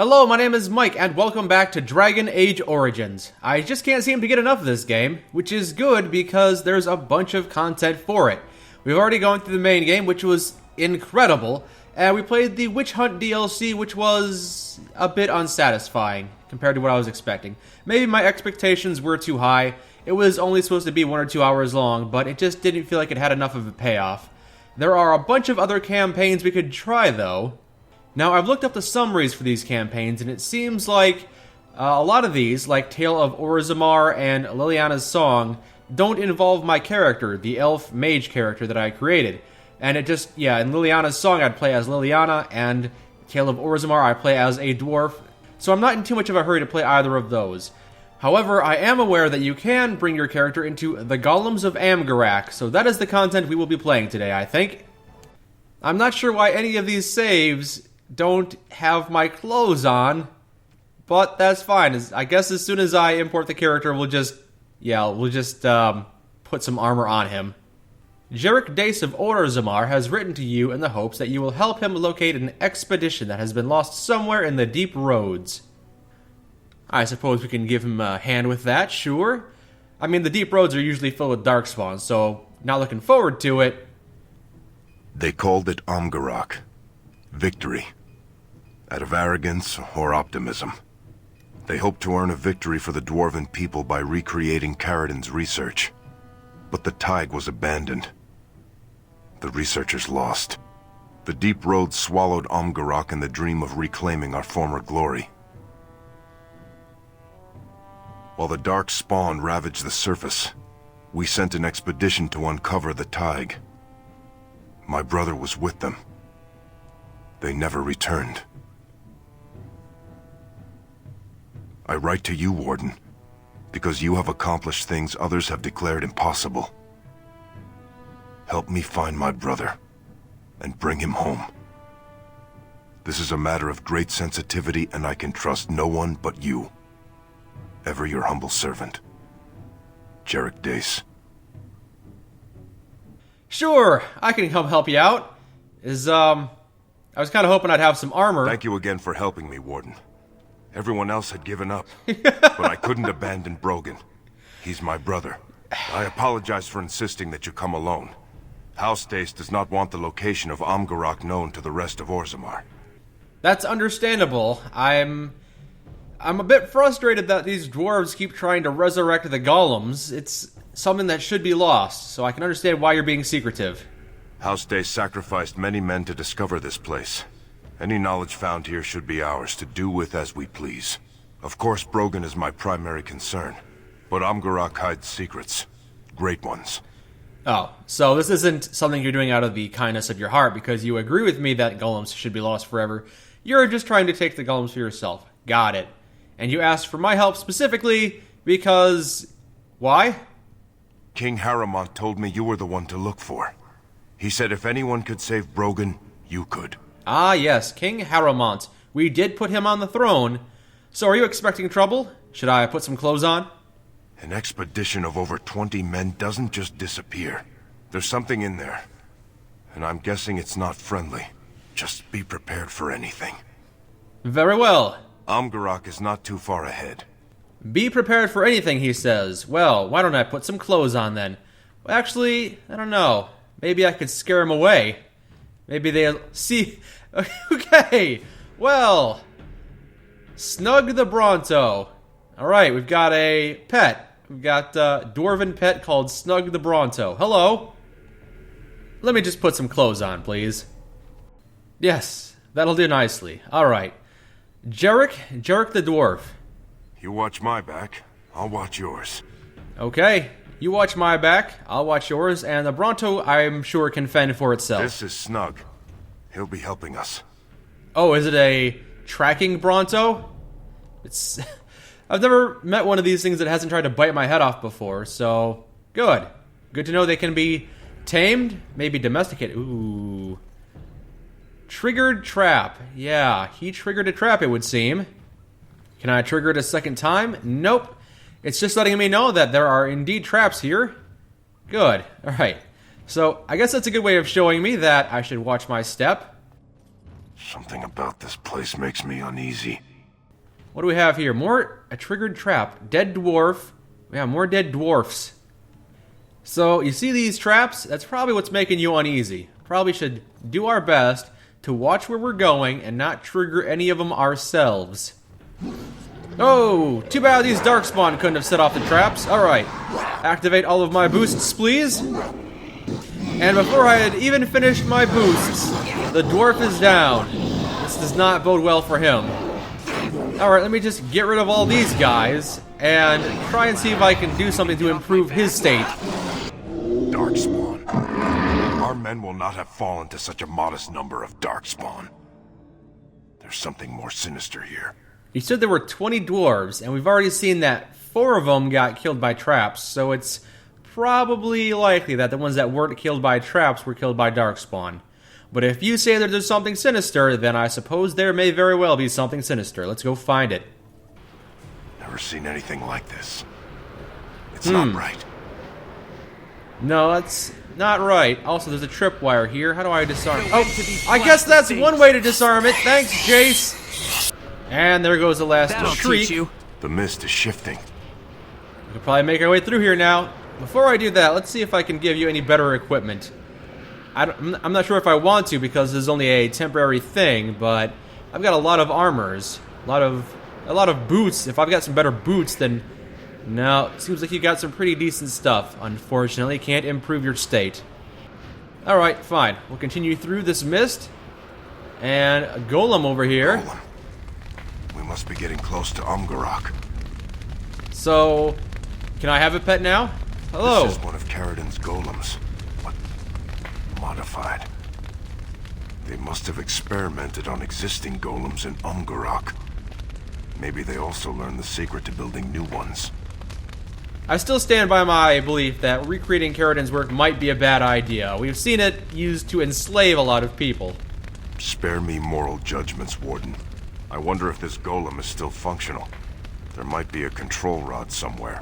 Hello, my name is Mike, and welcome back to Dragon Age Origins. I just can't seem to get enough of this game, which is good because there's a bunch of content for it. We've already gone through the main game, which was incredible, and we played the Witch Hunt DLC, which was a bit unsatisfying compared to what I was expecting. Maybe my expectations were too high. It was only supposed to be 1 or 2 hours long, but it just didn't feel like it had enough of a payoff. There are a bunch of other campaigns we could try, though. Now, I've looked up the summaries for these campaigns, and it seems like a lot of these, like Tale of Orzammar and Liliana's Song, don't involve my character, the elf mage character that I created. And it just, in Liliana's Song I'd play as Liliana, and Tale of Orzammar I play as a dwarf, so I'm not in too much of a hurry to play either of those. However, I am aware that you can bring your character into the Golems of Amgarrak, so that is the content we will be playing today, I think. I'm not sure why any of these saves don't have my clothes on, but that's fine. I guess as soon as I import the character, we'll just put some armor on him. Jarek Dace of Orzammar has written to you in the hopes that you will help him locate an expedition that has been lost somewhere in the deep roads. I suppose we can give him a hand with that, sure. I mean, the deep roads are usually filled with Darkspawn, so not looking forward to it. They called it Amgarrak. Victory. Out of arrogance or optimism. They hoped to earn a victory for the dwarven people by recreating Caridin's research. But the tide was abandoned. The researchers lost. The deep road swallowed Amgarrak in the dream of reclaiming our former glory. While the Darkspawn ravaged the surface, we sent an expedition to uncover the tide. My brother was with them. They never returned. I write to you, Warden, because you have accomplished things others have declared impossible. Help me find my brother, and bring him home. This is a matter of great sensitivity, and I can trust no one but you. Ever your humble servant, Jarek Dace. Sure, I can come help you out. I was kind of hoping I'd have some armor. Thank you again for helping me, Warden. Everyone else had given up, but I couldn't abandon Brogan. He's my brother. I apologize for insisting that you come alone. House Dace does not want the location of Amgarrak known to the rest of Orzammar. That's understandable. I'm a bit frustrated that these dwarves keep trying to resurrect the golems. It's something that should be lost, so I can understand why you're being secretive. House Dace sacrificed many men to discover this place. Any knowledge found here should be ours to do with as we please. Of course, Brogan is my primary concern, but Amgarrak hides secrets. Great ones. Oh, so this isn't something you're doing out of the kindness of your heart because you agree with me that golems should be lost forever. You're just trying to take the golems for yourself. Got it. And you asked for my help specifically because... why? King Harrowmont told me you were the one to look for. He said if anyone could save Brogan, you could. Ah, yes, King Harrowmont. We did put him on the throne. So are you expecting trouble? Should I put some clothes on? An expedition of over 20 men doesn't just disappear. There's something in there. And I'm guessing it's not friendly. Just be prepared for anything. Very well. Amgarrak is not too far ahead. Be prepared for anything, he says. Well, why don't I put some clothes on then? Well, actually, I don't know. Maybe I could scare him away. Maybe they'll see... Okay, well... Snug the Bronto. Alright, we've got a pet. We've got a dwarven pet called Snug the Bronto. Hello. Let me just put some clothes on, please. Yes, that'll do nicely. Alright. Jarek the dwarf. You watch my back, I'll watch yours. Okay, you watch my back, I'll watch yours, and the Bronto, I'm sure, can fend for itself. This is Snug. He'll be helping us. Oh, is it a tracking Bronto? It's... I've never met one of these things that hasn't tried to bite my head off before, so... Good. Good to know they can be tamed, maybe domesticated. Ooh. Triggered trap. Yeah, he triggered a trap, it would seem. Can I trigger it a second time? Nope. It's just letting me know that there are indeed traps here. Good. Alright. So, I guess that's a good way of showing me that I should watch my step. Something about this place makes me uneasy. What do we have here? A triggered trap. Dead dwarf. Yeah, more dead dwarfs. So, you see these traps? That's probably what's making you uneasy. Probably should do our best to watch where we're going and not trigger any of them ourselves. Oh, too bad these Darkspawn couldn't have set off the traps. Alright, activate all of my boosts, please. And before I had even finished my boosts, the dwarf is down. This does not bode well for him. Alright, let me just get rid of all these guys and try and see if I can do something to improve his state. Darkspawn. Our men will not have fallen to such a modest number of Darkspawn. There's something more sinister here. You said there were 20 dwarves, and we've already seen that 4 of them got killed by traps, so it's probably likely that the ones that weren't killed by traps were killed by Darkspawn. But if you say that there's something sinister, then I suppose there may very well be something sinister. Let's go find it. Never seen anything like this. It's not right. No, that's not right. Also, there's a tripwire here. How do I disarm? Oh, I guess that's one way to disarm it. Thanks, Jace. And there goes the last shriek. The mist is shifting. We could probably make our way through here now. Before I do that, let's see if I can give you any better equipment. I'm not sure if I want to because this is only a temporary thing, but I've got a lot of armors, a lot of boots. If I've got some better boots, then no, it seems like you got some pretty decent stuff. Unfortunately, can't improve your state. All right, fine. We'll continue through this mist, and a golem over here. Golem. We must be getting close to Amgarrak. So, can I have a pet now? Hello. This is one of Ferelden's golems, but modified. They must have experimented on existing golems in Amgarrak. Maybe they also learned the secret to building new ones. I still stand by my belief that recreating Ferelden's work might be a bad idea. We've seen it used to enslave a lot of people. Spare me moral judgments, Warden. I wonder if this golem is still functional. There might be a control rod somewhere.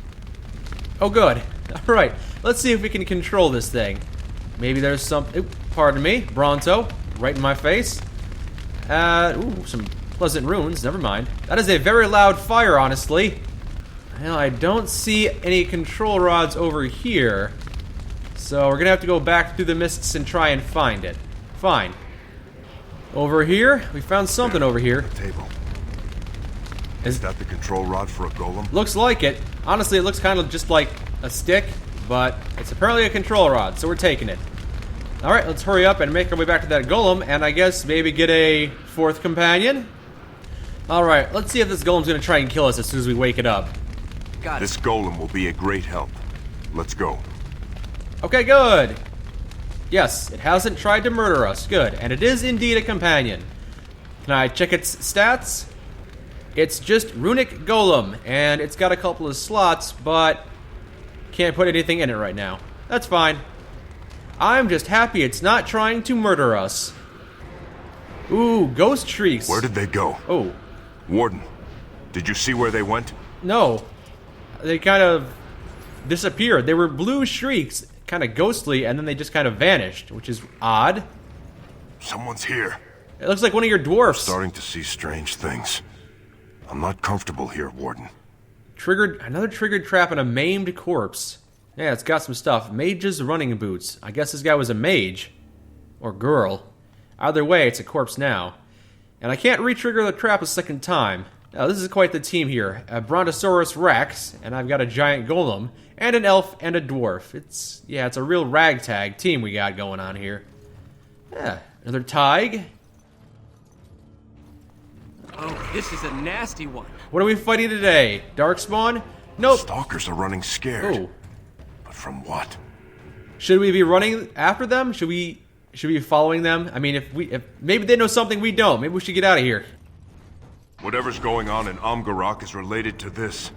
Oh, good. Alright, let's see if we can control this thing. Maybe there's some... pardon me, Bronto. Right in my face. Ooh, some pleasant runes. Never mind. That is a very loud fire, honestly. Well, I don't see any control rods over here. So we're gonna have to go back through the mists and try and find it. Fine. Over here, we found something over here. Table. Is that the control rod for a golem? Looks like it. Honestly, it looks kind of just like a stick, but it's apparently a control rod, so we're taking it. Alright, let's hurry up and make our way back to that golem, and I guess maybe get a 4th companion. Alright, let's see if this golem's gonna try and kill us as soon as we wake it up. Got it. This golem will be a great help. Let's go. Okay, good. Yes, it hasn't tried to murder us. Good. And it is indeed a companion. Can I check its stats? It's just Runic Golem, and it's got a couple of slots, but can't put anything in it right now. That's fine. I'm just happy it's not trying to murder us. Ooh, ghost shrieks. Where did they go? Oh. Warden, did you see where they went? No. They kind of disappeared. They were blue shrieks, kind of ghostly, and then they just kind of vanished, which is odd. Someone's here. It looks like one of your dwarfs. Starting to see strange things. I'm not comfortable here, Warden. Another triggered trap and a maimed corpse. Yeah, it's got some stuff. Mage's running boots. I guess this guy was a mage. Or girl. Either way, it's a corpse now. And I can't re-trigger the trap a second time. Now, this is quite the team here. A Brontosaurus Rex, and I've got a giant golem, and an elf and a dwarf. It's a real ragtag team we got going on here. Yeah, another Tig. Oh, this is a nasty one. What are we fighting today? Darkspawn? Nope. Stalkers are running scared. Oh. But from what? Should we be running after them? Should we be following them? I mean, if maybe they know something we don't. Maybe we should get out of here. Whatever's going on in Amgarrak is related to this.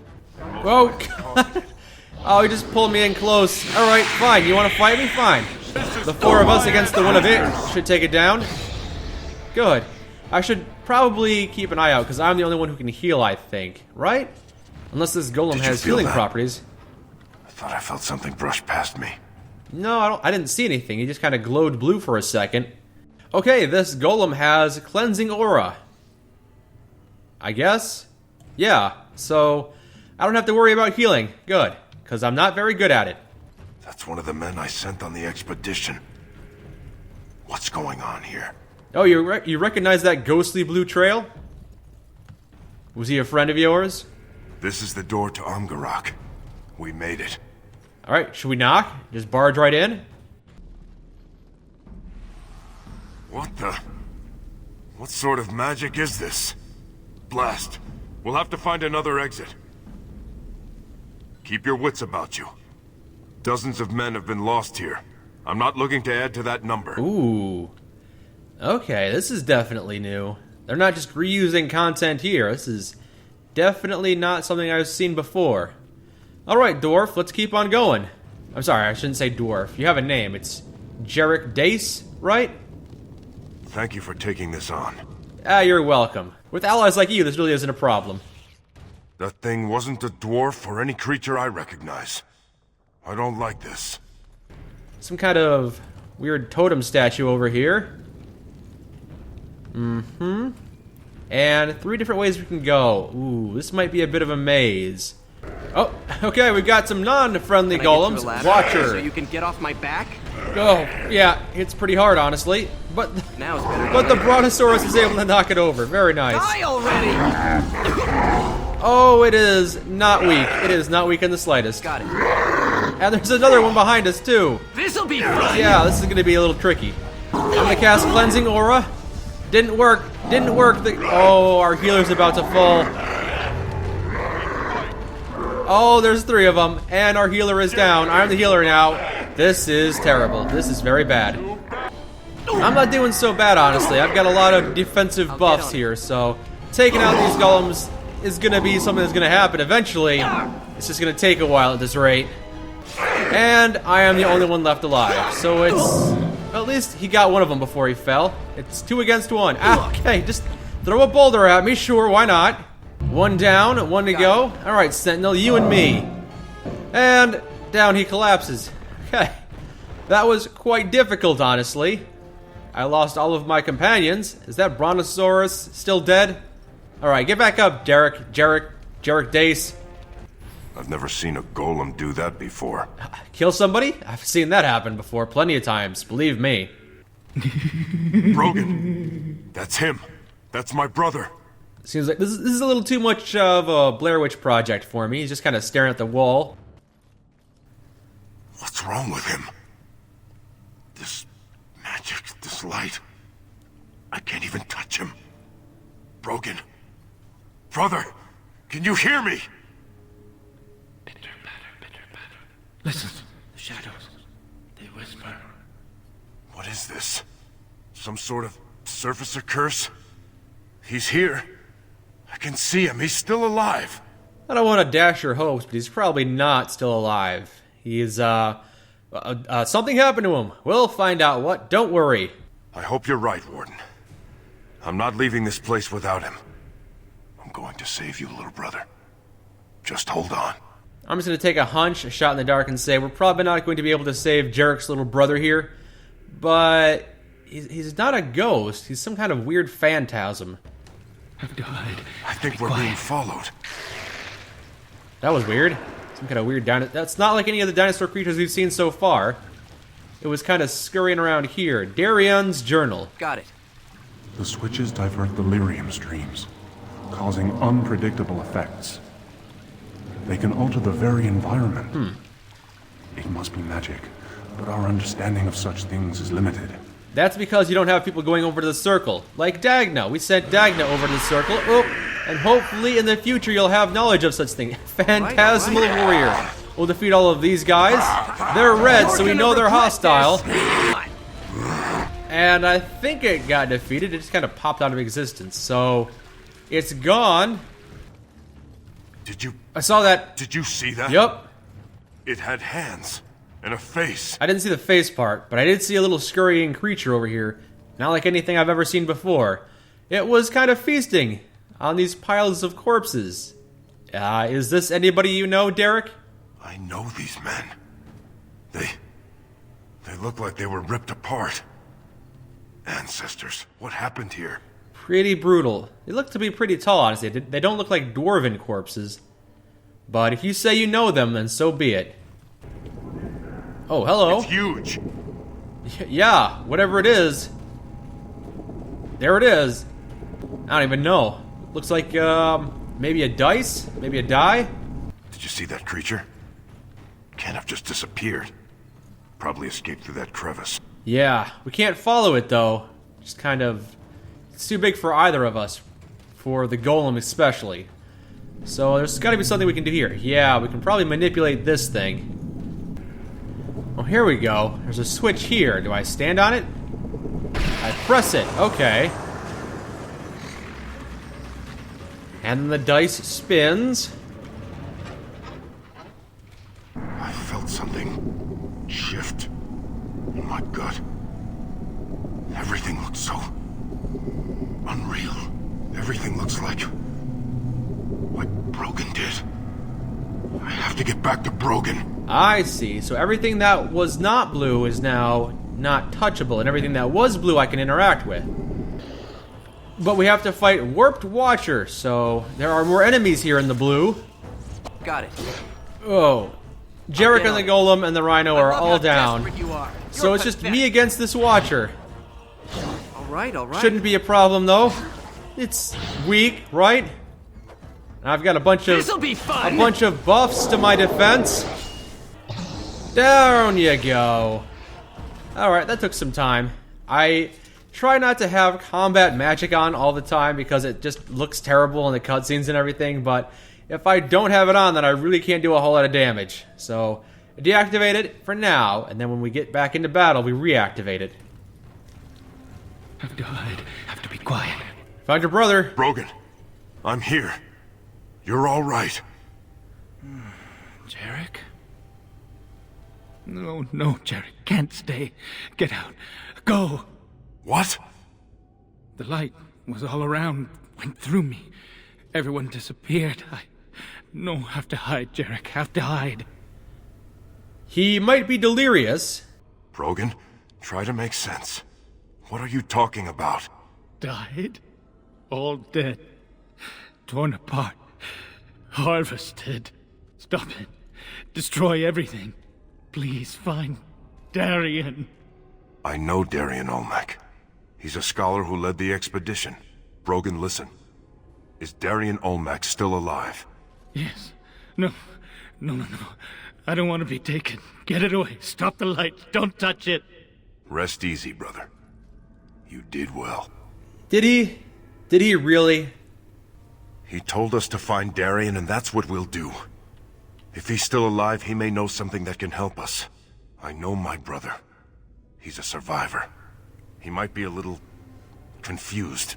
Whoa! Oh, he just pulled me in close. Alright, fine. You want to fight me? Fine. The 4 of us against the one of it should take it down. Good. I should probably keep an eye out, because I'm the only one who can heal, I think. Right? Unless this golem has healing properties. I thought I felt something brush past me. No, I didn't see anything. He just kind of glowed blue for a second. Okay, this golem has cleansing aura. I guess. Yeah, so I don't have to worry about healing. Good, because I'm not very good at it. That's one of the men I sent on the expedition. What's going on here? Oh, you recognize that ghostly blue trail? Was he a friend of yours? This is the door to Amgarrak. We made it. Alright, should we knock? Just barge right in? What the? What sort of magic is this? Blast. We'll have to find another exit. Keep your wits about you. Dozens of men have been lost here. I'm not looking to add to that number. Ooh. Okay, this is definitely new. They're not just reusing content here. This is definitely not something I've seen before. Alright, dwarf, let's keep on going. I'm sorry, I shouldn't say dwarf. You have a name. It's Jarek Dace, right? Thank you for taking this on. You're welcome. With allies like you, this really isn't a problem. That thing wasn't a dwarf or any creature I recognize. I don't like this. Some kind of weird totem statue over here. Mm-hmm. And 3 different ways we can go. Ooh, this might be a bit of a maze. Oh, okay, we've got some non-friendly golems. Watcher. So you can get off my back? Oh, yeah, it's pretty hard, honestly. But Now it's better. but the Brontosaurus is able to knock it over. Very nice. Die already! Oh, it is not weak. It is not weak in the slightest. Got it. And there's another one behind us, too. This'll be fun! Yeah, this is going to be a little tricky. I'm going to cast Cleansing Aura. Didn't work. Didn't work. Oh, our healer's about to fall. Oh, there's 3 of them. And our healer is down. I'm the healer now. This is terrible. This is very bad. I'm not doing so bad, honestly. I've got a lot of defensive buffs here, so taking out these golems is going to be something that's going to happen eventually. It's just going to take a while at this rate. And I am the only one left alive, so it's... At least he got one of them before he fell. It's 2 against 1. Okay, just throw a boulder at me, sure, why not? 1 down, 1 to go. Alright, Sentinel, you and me. And down he collapses. Okay. That was quite difficult, honestly. I lost all of my companions. Is that Brontosaurus still dead? Alright, get back up, Jarek Dace. I've never seen a golem do that before. Kill somebody? I've seen that happen before plenty of times, believe me. Brogan. That's him. That's my brother. Seems like this is a little too much of a Blair Witch project for me. He's just kind of staring at the wall. What's wrong with him? This magic, this light. I can't even touch him. Brogan. Brother, can you hear me? Bitter patter. Listen, the shadows. They whisper. What is this? Some sort of surfacer curse? He's here. I can see him. He's still alive. I don't want to dash your hopes, but he's probably not still alive. He's, something happened to him. We'll find out what. Don't worry. I hope you're right, Warden. I'm not leaving this place without him. I'm going to save you, little brother. Just hold on. I'm just going to take a hunch, a shot in the dark, and say we're probably not going to be able to save Jarek's little brother here. But he's not a ghost. He's some kind of weird phantasm. I've died. I think we're being followed. That was weird. Some kind of weird dinosaur. That's not like any of the dinosaur creatures we've seen so far. It was kind of scurrying around here. Darian's journal. Got it. The switches divert the lyrium streams, causing unpredictable effects. They can alter the very environment. It must be magic, but our understanding of such things is limited. That's because you don't have people going over to the circle. Like Dagna. We sent Dagna over to the circle. Oh, and hopefully in the future you'll have knowledge of such things. Phantasmal Warrior. We'll defeat all of these guys. They're red, so we know they're hostile. And I think it got defeated. It just kind of popped out of existence. So, it's gone. I saw that. Did you see that? Yup. It had hands and a face. I didn't see the face part, but I did see a little scurrying creature over here. Not like anything I've ever seen before. It was kind of feasting on these piles of corpses. Is this anybody you know, Derek? I know these men. They look like they were ripped apart. Ancestors, what happened here? Pretty brutal. They look to be pretty tall, honestly. They don't look like dwarven corpses. But if you say you know them, then so be it. Oh, hello. It's huge. Yeah, whatever it is. There it is. I don't even know. Looks like, maybe a dice? Maybe a die? Did you see that creature? Can't have just disappeared. Probably escaped through that crevice. Yeah, we can't follow it, though. Just kind of... It's too big for either of us. For the golem especially. So there's gotta be something we can do here. Yeah, we can probably manipulate this thing. Oh, here we go. There's a switch here. Do I stand on it? I press it. Okay. And then the dice spins. I felt something shift in my gut. Everything looks so unreal. Everything looks like Brogan did. I have to get back to Brogan. I see. So everything that was not blue is now not touchable, and everything that was blue I can interact with. But we have to fight Warped Watcher, so there are more enemies here in the blue. Got it. Oh. Jarek and the Golem and the Rhino are all down. You are. So it's just me against this Watcher. All right, all right. Shouldn't be a problem, though. It's weak, right? And I've got a bunch of buffs to my defense. Down you go. Alright, that took some time. I try not to have combat magic on all the time because it just looks terrible in the cutscenes and everything, but if I don't have it on, then I really can't do a whole lot of damage. So, I deactivate it for now, and then when we get back into battle, we reactivate it. I've died. Have to be quiet. Found your brother. Brogan, I'm here. You're all right. Jarek? No, Jarek. Can't stay. Get out. Go. What? The light was all around. Went through me. Everyone disappeared. Have to hide, Jarek. Have to hide. He might be delirious. Brogan, try to make sense. What are you talking about? Died? All dead. Torn apart. Harvested. Stop it. Destroy everything. Please find Darien. I know Darien Olmec. He's a scholar who led the expedition. Brogan, listen. Is Darien Olmec still alive? Yes. No. I don't want to be taken. Get it away. Stop the light. Don't touch it. Rest easy, brother. You did well. Did he? Did he really? He told us to find Darien, and that's what we'll do. If he's still alive, he may know something that can help us. I know my brother. He's a survivor. He might be a little confused,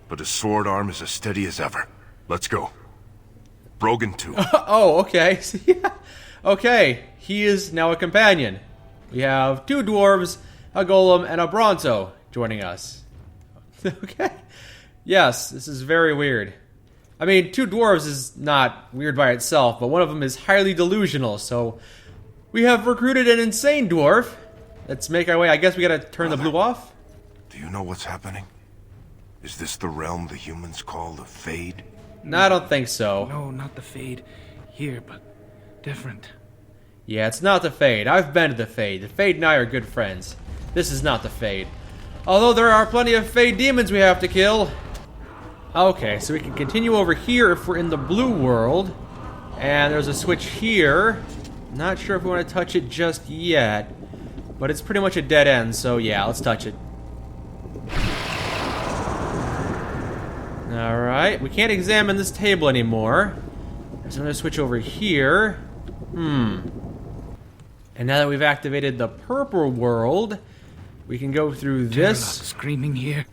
but his sword arm is as steady as ever. Let's go. Brogan too. Oh, okay. Yeah. Okay, he is now a companion. We have 2 dwarves, a golem, and a bronto joining us. Okay. Yes, this is very weird. I mean, 2 dwarves is not weird by itself, but one of them is highly delusional, so we have recruited an insane dwarf. Let's make our way. I guess we gotta turn the blue off. Do you know what's happening? Is this the realm the humans call the Fade? No, I don't think so. No, not the Fade. Here, but different. Yeah, it's not the Fade. I've been to the Fade. The Fade and I are good friends. This is not the Fade. Although there are plenty of Fade demons we have to kill. Okay, so we can continue over here if we're in the blue world. And there's a switch here. Not sure if we want to touch it just yet. But it's pretty much a dead end, so yeah, let's touch it. Alright, we can't examine this table anymore. There's another switch over here. And now that we've activated the purple world, we can go through this. Screaming here.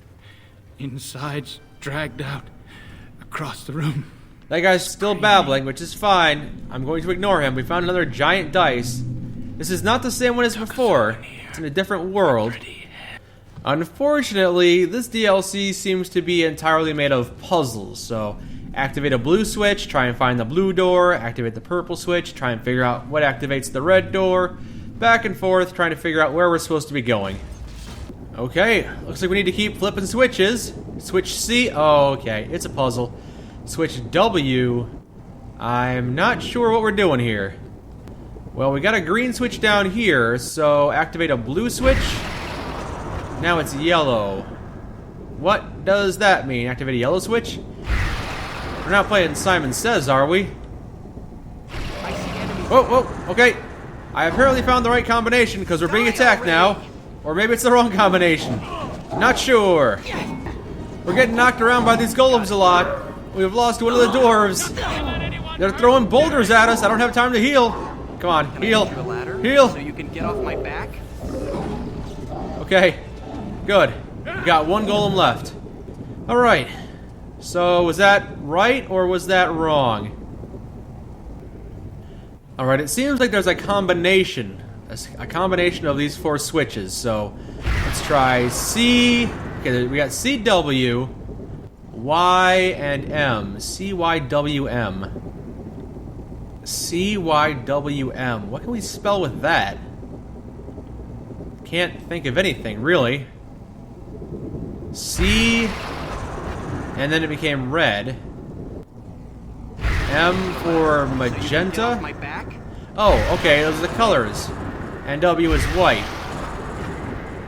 Insides dragged out. Across the room. That guy's still babbling, which is fine. I'm going to ignore him. We found another giant dice. This is not the same one as before. It's in a different world. Unfortunately, this DLC seems to be entirely made of puzzles, so activate a blue switch, try and find the blue door, activate the purple switch, try and figure out what activates the red door, back and forth, trying to figure out where we're supposed to be going. Okay, looks like we need to keep flipping switches. Switch C. Oh, okay. It's a puzzle. Switch W. I'm not sure what we're doing here. Well, we got a green switch down here, so activate a blue switch. Now it's yellow. What does that mean? Activate a yellow switch? We're not playing Simon Says, are we? Whoa, whoa, okay. I apparently found the right combination because we're being attacked now. Or maybe it's the wrong combination. Not sure. We're getting knocked around by these golems a lot. We've lost one of the dwarves. They're throwing boulders at us. I don't have time to heal. Come on, heal. Heal. So you can get off my back? Okay, good. We got one golem left. Alright. So, was that right or was that wrong? Alright, it seems like there's a combination. A combination of these 4 switches. So, let's try C. Okay, we got CW, Y, and M. CYWM. CYWM. What can we spell with that? Can't think of anything, really. C, and then it became red. M for magenta. My back? Oh, okay, those are the colors. And W is white.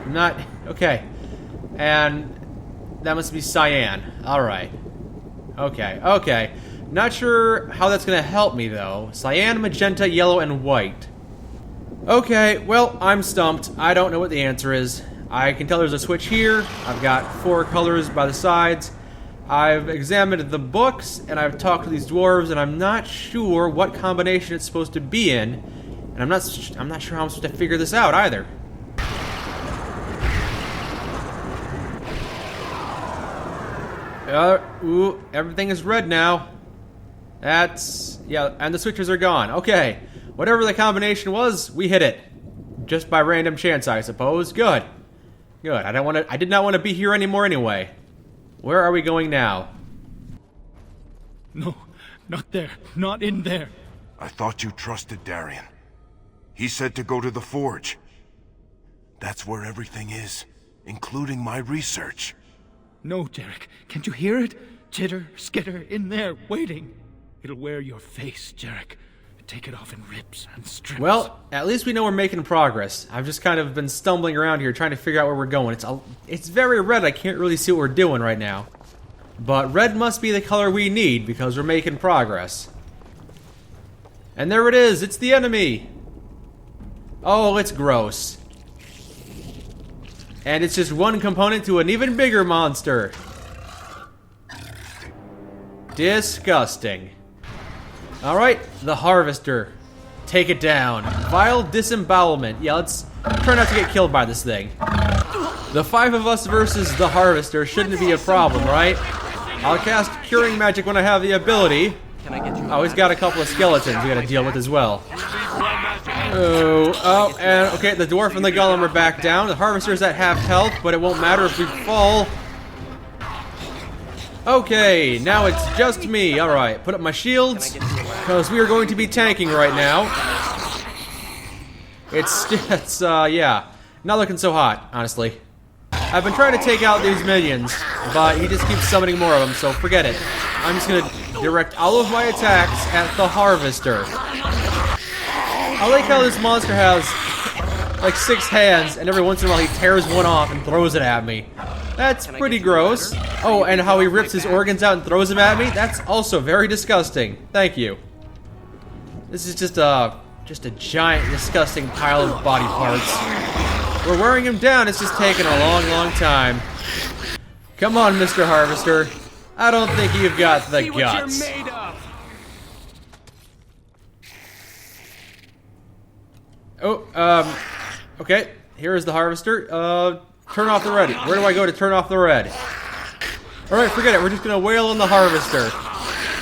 Not, okay. And that must be cyan. Alright. Okay, okay. Not sure how that's gonna help me, though. Cyan, magenta, yellow, and white. Okay, well, I'm stumped. I don't know what the answer is. I can tell there's a switch here. I've got 4 colors by the sides. I've examined the books, and I've talked to these dwarves, and I'm not sure what combination it's supposed to be in. And I'm not sure how I'm supposed to figure this out, either. Ooh, everything is red now. That's... yeah, and the switches are gone. Okay. Whatever the combination was, we hit it. Just by random chance, I suppose. Good. Good. I did not want to be here anymore anyway. Where are we going now? No, not there. Not in there. I thought you trusted Darien. He said to go to the forge. That's where everything is, including my research. No, Jarek. Can't you hear it? Chitter, skitter, in there, waiting. It'll wear your face, Jarek. Take it off in rips and strips. Well, at least we know we're making progress. I've just kind of been stumbling around here trying to figure out where we're going. It's very red. I can't really see what we're doing right now. But red must be the color we need because we're making progress. And there it is. It's the enemy. Oh, it's gross. And it's just one component to an even bigger monster. Disgusting. Alright, the Harvester. Take it down. Vile disembowelment. Yeah, let's try not to get killed by this thing. The 5 of us versus the Harvester shouldn't be a problem, right? I'll cast Curing Magic when I have the ability. Can I get you? Oh, he's got a couple of skeletons we gotta deal with as well. Oh, and okay, the dwarf and the golem are back down. The Harvester's at half health, but it won't matter if we fall. Okay, now it's just me. Alright, put up my shields, because we are going to be tanking right now. It's yeah, not looking so hot, honestly. I've been trying to take out these minions, but he just keeps summoning more of them, so forget it. I'm just gonna direct all of my attacks at the Harvester. I like how this monster has like 6 hands, and every once in a while he tears one off and throws it at me. That's pretty gross. Oh, and how he rips his organs out and throws them at me? That's also very disgusting. Thank you. This is just a giant, disgusting pile of body parts. We're wearing him down. It's just taking a long, long time. Come on, Mr. Harvester. I don't think you've got the guts. What you're made of. Oh, okay. Here is the Harvester. Turn off the red. Where do I go to turn off the red? Alright, forget it. We're just gonna wail on the Harvester.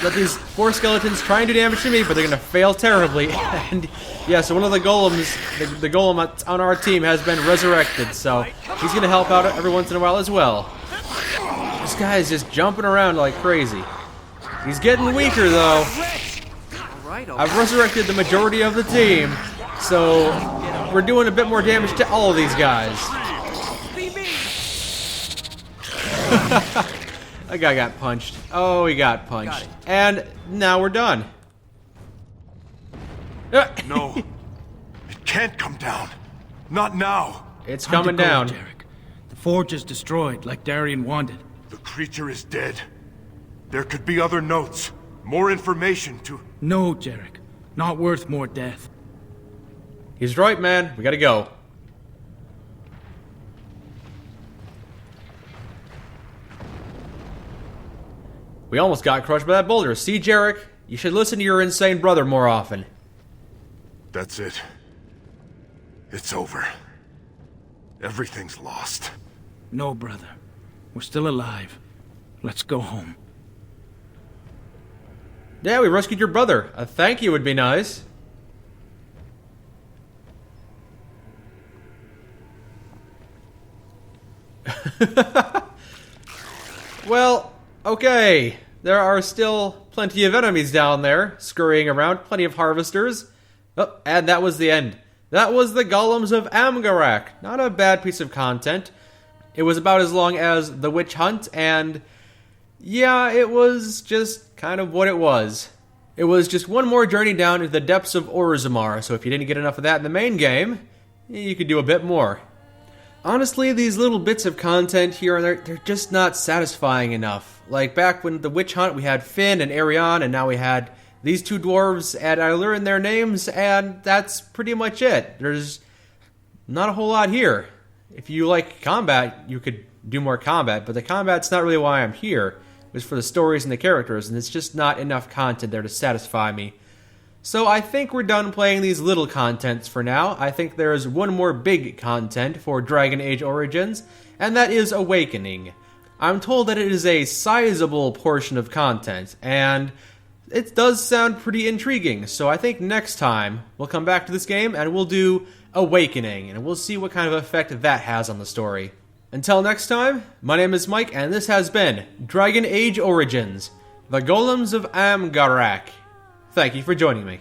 Let these 4 skeletons try and do damage to me, but they're gonna fail terribly. And yeah, so one of the golems, the golem on our team has been resurrected, so he's gonna help out every once in a while as well. This guy is just jumping around like crazy. He's getting weaker though. I've resurrected the majority of the team, so we're doing a bit more damage to all of these guys. That guy got punched. Oh, he got punched. Got it. And now we're done. No. It can't come down. Not now. It's Time to coming go, down. Jarek. The forge is destroyed, like Darien wanted. The creature is dead. There could be other notes. More information to... No, Jarek. Not worth more death. He's right, man. We gotta go. We almost got crushed by that boulder. See, Jarek? You should listen to your insane brother more often. That's it. It's over. Everything's lost. No, brother. We're still alive. Let's go home. Yeah, we rescued your brother. A thank you would be nice. Well, okay. There are still plenty of enemies down there, scurrying around, plenty of harvesters. Oh, and that was the end. That was the Golems of Amgarrak. Not a bad piece of content. It was about as long as the witch hunt, and yeah, it was just kind of what it was. It was just one more journey down into the depths of Orzammar, so if you didn't get enough of that in the main game, you could do a bit more. Honestly, these little bits of content here and there, they're just not satisfying enough. Like back when the witch hunt, we had Finn and Arion, and now we had these two dwarves, and I learned their names, and that's pretty much it. There's not a whole lot here. If you like combat, you could do more combat, but the combat's not really why I'm here. It was for the stories and the characters, and it's just not enough content there to satisfy me. So I think we're done playing these little contents for now. I think there's one more big content for Dragon Age Origins, and that is Awakening. I'm told that it is a sizable portion of content, and it does sound pretty intriguing, so I think next time we'll come back to this game and we'll do Awakening, and we'll see what kind of effect that has on the story. Until next time, my name is Mike, and this has been Dragon Age Origins, the Golems of Amgarrak. Thank you for joining me.